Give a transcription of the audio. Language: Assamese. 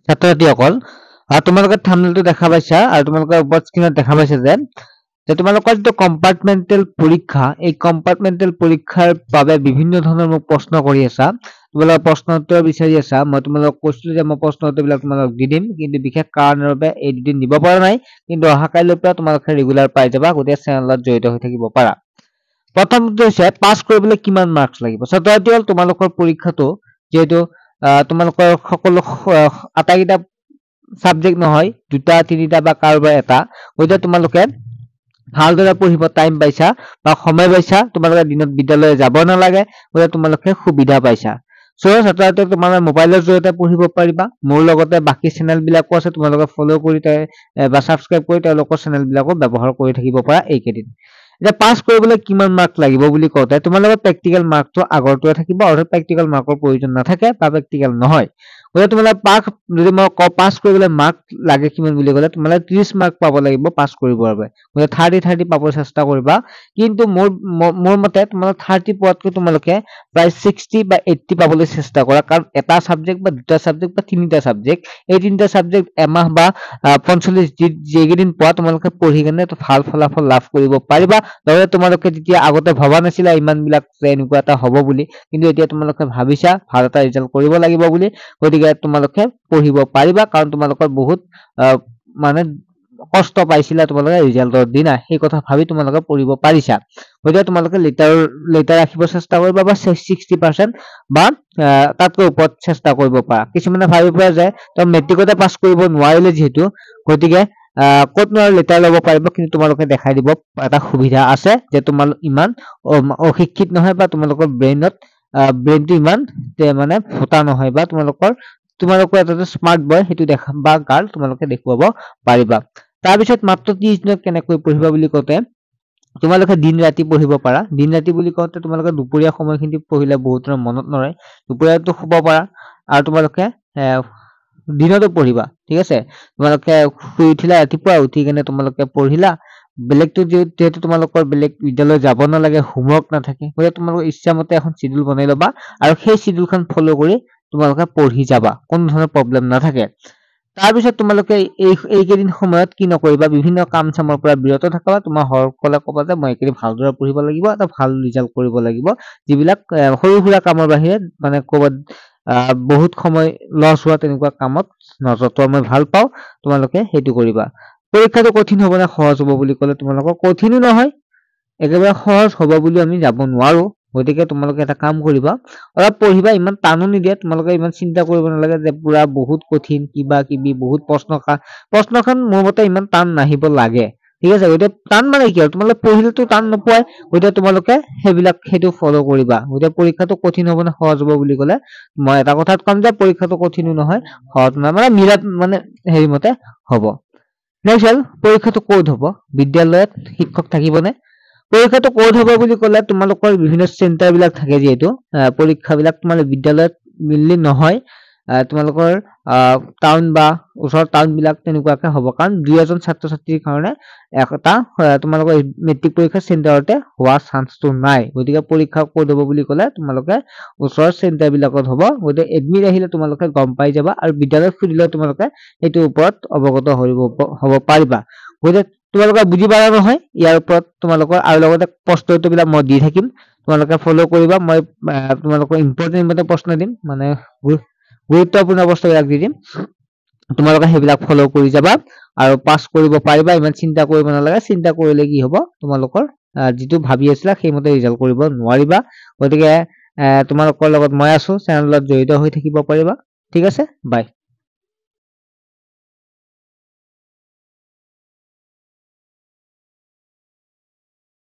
ছাত্ৰ-ছাত্ৰীসকল তোমালোকে থাম্বনেইলটো দেখা পাইছা আৰু তোমালোকে ওপৰত স্ক্ৰীনত দেখা পাইছা যে তোমালোকৰ যিটো কম্পাৰ্টমেণ্টেল পৰীক্ষা এই কম্পাৰ্টমেণ্টেল পৰীক্ষাৰ বাবে বিভিন্ন ধৰণৰ মোক প্ৰশ্ন কৰি আছা তোমালোকে প্ৰশ্ন উত্তৰ বিচাৰি আছা মই তোমালোকক কৈছিলো যে মই প্ৰশ্ন উত্তৰবিলাক তোমালোকক দি দিম কিন্তু বিশেষ কাৰণৰ বাবে এই দুদিন দিব পৰা নাই কিন্তু অহা কাইলৈৰ পৰা তোমালোকে ৰেগুলাৰ পাই যাবা গোটেই চেনেলত জড়িত হৈ থাকিব পাৰা প্ৰথমটো হৈছে পাছ কৰিবলৈ কিমান মাৰ্কছ লাগিব ছাত্ৰ-ছাত্ৰীসকল তোমালোকৰ পৰীক্ষাটো যেহেতু তোমালোকৰ সকলো আটাইকেইটা সাবজেক্ট নহয় দুটা তিনিটা বা কাৰোবাৰ এটা গতিকে তোমালোকে ভালদৰে পঢ়িব টাইম পাইছা বা সময় পাইছা তোমালোকে দিনত বিদ্যালয় যাব নালাগে গতিকে তোমালোকে সুবিধা পাইছা ছাত্ৰ-ছাত্ৰীসকলে তোমালোকে মোবাইলৰ জৰিয়তে পঢ়িব পাৰিবা মোৰ লগতে বাকি চেনেল বিলাকো আছে তোমালোকে ফলো কৰি বা সাবস্ক্ৰাইব কৰি তেওঁলোকৰ চেনেল বিলাকো ব্যৱহাৰ কৰি থাকিব পাৰা এইকেইদিন এতিয়া পাছ কৰিবলৈ কিমান মাৰ্ক লাগিব বুলি কওঁতে তোমালোকৰ প্ৰেক্টিকেল মাৰ্কটো আগৰটোৱে থাকিব আৰু প্ৰেক্টিকেল মাৰ্কৰ প্ৰয়োজন নাথাকে বা প্ৰেক্টিকেল নহয় গতিকে তোমালোকে যদি মই পাছ কৰিবলৈ মাৰ্ক লাগে কিমান বুলি ক'লে তোমালোকে 30 মাৰ্ক পাব লাগিব পাছ কৰিবৰ বাবে গতিকে 30 পাব চেষ্টা কৰিবা কিন্তু মোৰ মতে তোমালোকে 30 পোৱাতকৈ তোমালোকে প্ৰায় 60 বা 80 পাবলৈ চেষ্টা কৰা কাৰণ এটা সাবজেক্ট বা দুটা সাবজেক্ট বা তিনিটা সাবজেক্ট এই তিনিটা সাবজেক্ট এমাহ বা 45 যেইদিন পোৱা তোমালোকে পঢ়ি কেনে ভাল ফলাফল লাভ কৰিব পাৰিবা লগতে তোমালোকে যেতিয়া আগতে ভবা নাছিলা ইমান বিলাক এনেকুৱা এটা হ'ব বুলি কিন্তু এতিয়া তোমালোকে ভাবিছা ভাল এটা ৰিজাল্ট কৰিব লাগিব বুলি গতিকে তোমালোকে পঢ়িব পাৰিবা কাৰণ তোমালোকৰ বহুত মানে কষ্ট পাইছিলা তোমালোকে ৰিজাল্টৰ দিনা সেই কথা ভাবি তোমালোকে পঢ়িব পাৰিছা গতিকে তোমালোকে লেটাৰ ৰাখিব চেষ্টা কৰিবা বা 60% বা তাতকৈ ওপৰত চেষ্টা কৰিব পাৰা কিছুমানে ভাবিব পাৰে যে তই মেট্ৰিকতে পাছ কৰিব নোৱাৰিলে যেহেতু গতিকে ক'তনো আৰু লেটাৰ ল'ব পাৰিব কিন্তু তোমালোকে দেখাই দিব এটা সুবিধা আছে যে তোমালোক ইমান অশিক্ষিত নহয় বা তোমালোকৰ ব্ৰেইনটো ইমান মানে ফুটা নহয় বা তোমালোকৰ এটা স্মাৰ্ট বয় সেইটো দেখা বা গাৰ্ল তোমালোকে দেখুৱাব পাৰিবা তাৰপিছত মাত্ৰ 30 দিনত কেনেকৈ পঢ়িবা বুলি কওঁতে তোমালোকে দিন ৰাতি পঢ়িব পাৰা দিন ৰাতি বুলি কওঁতে তোমালোকে দুপৰীয়া সময়খিনি পঢ়িলে বহুতৰ মনত নৰয় দুপৰীয়াটো শুব পাৰা আৰু তোমালোকে দিনতো পঢ়িবা ঠিক আছে তোমালোকে শুই উঠিলা ৰাতিপুৱা উঠি কেনে তোমালোকে পঢ়িলা বেলেগটো যেহেতু তোমালোকৰ বেলেগ বিদ্যালয় যাব নালাগে হোমৱৰ্ক নাথাকে গতিকে তোমালোকৰ ইচ্ছামতে এখন শিডিউল বনাই ল'বা আৰু সেই শিডিউলখন ফলো কৰি তোমালোকে পঢ়ি যাবা কোনো ধৰণৰ প্ৰব্লেম নাথাকে তাৰপিছত তোমালোকে এইকেইদিন সময়ত কি নকৰিবা বিভিন্ন কাম চামৰ পৰা বিৰত থাকিবা তোমাৰ সকলে ক'বা যে মই এইকেইদিন ভালদৰে পঢ়িব লাগিব এটা ভাল ৰিজাল্ট কৰিব লাগিব যিবিলাক সৰু সুৰা কামৰ বাহিৰে মানে ক'বাত বহুত সময় লছ হোৱা তেনেকুৱা কামত নজটোৱা মই ভাল পাওঁ তোমালোকে সেইটো কৰিবা পৰীক্ষাটো কঠিন হ'ব নে সহজ হ'ব বুলি ক'লে তোমালোকৰ কঠিনো নহয় একেবাৰে সহজ হ'ব বুলি আমি যাব নোৱাৰো গতিকে তোমালোকে এটা কাম কৰিবা অলপ পঢ়িবা ইমান টানো নিদিয়া তোমালোকে ইমান চিন্তা কৰিব নালাগে যে পুৰা বহুত কঠিন কিবা কিবি বহুত প্ৰশ্নখন মোৰ মতে ইমান টান নাহিব লাগে ঠিক আছে গতিকে টান মানে কি আৰু তোমালোকে পঢ়িলেতো টান নোপোৱাই গতিকে তোমালোকে সেইটো ফলো কৰিবা গতিকে পৰীক্ষাটো কঠিন হ'ব নে সহজ হ'ব বুলি ক'লে মই এটা কথাত কম যে পৰীক্ষাটো কঠিনো নহয় সহজ নহয় মানে মিলাত মানে হেৰি মতে হ'ব নেক্সট পৰীক্ষাটো ক'ত হ'ব বিদ্যালয়ত শিক্ষক থাকিবনে পৰীক্ষাটো ক'ত হ'ব বুলি ক'লে তোমালোকৰ বিভিন্ন চেণ্টাৰ বিলাক থাকে যিহেতু পৰীক্ষাবিলাক তোমালোকৰ বিদ্যালয়ত মিলি নহয় তোমালোকৰ টাউন বা ওচৰৰ টাউন বিলাক তেনেকুৱাকে হ'ব কাৰণ দুই এজন ছাত্ৰ-ছাত্ৰীৰ কাৰণে এটা তোমালোকৰ মেট্ৰিক পৰীক্ষা চেণ্টাৰতে হোৱা চান্সটো নাই গতিকে পৰীক্ষা ক'ত হ'ব বুলি ক'লে তোমালোকে ওচৰৰ চেণ্টাৰ বিলাকত হ'ব গতিকে এডমিট আহিলে তোমালোকে গম পাই যাবা আৰু বিদ্যালয়ত সুধিলে তোমালোকে এইটোৰ ওপৰত অৱগত হ'ব পাৰিবা গতিকে তোমালোকে বুজি পালা নহয় ইয়াৰ ওপৰত তোমালোকৰ আৰু লগতে প্ৰশ্ন উত্তৰবিলাক মই দি থাকিম তোমালোকে ফলো কৰিবা মই তোমালোকৰ ইম্পৰ্টেন্ট প্ৰশ্ন দিম মানে গুৰুত্বপূৰ্ণ প্ৰশ্নবিলাক দি দিম তোমালোকে সেইবিলাক ফলো কৰি যাবা আৰু পাছ কৰিব পাৰিবা ইমান চিন্তা কৰিব নালাগে চিন্তা কৰিলে কি হ'ব তোমালোকৰ যিটো ভাবি আছিলা সেইমতে ৰিজাল্ট কৰিব নোৱাৰিবা গতিকে তোমালোকৰ লগত মই আছো চেনেলত জড়িত হৈ থাকিব পাৰিবা ঠিক আছে বাই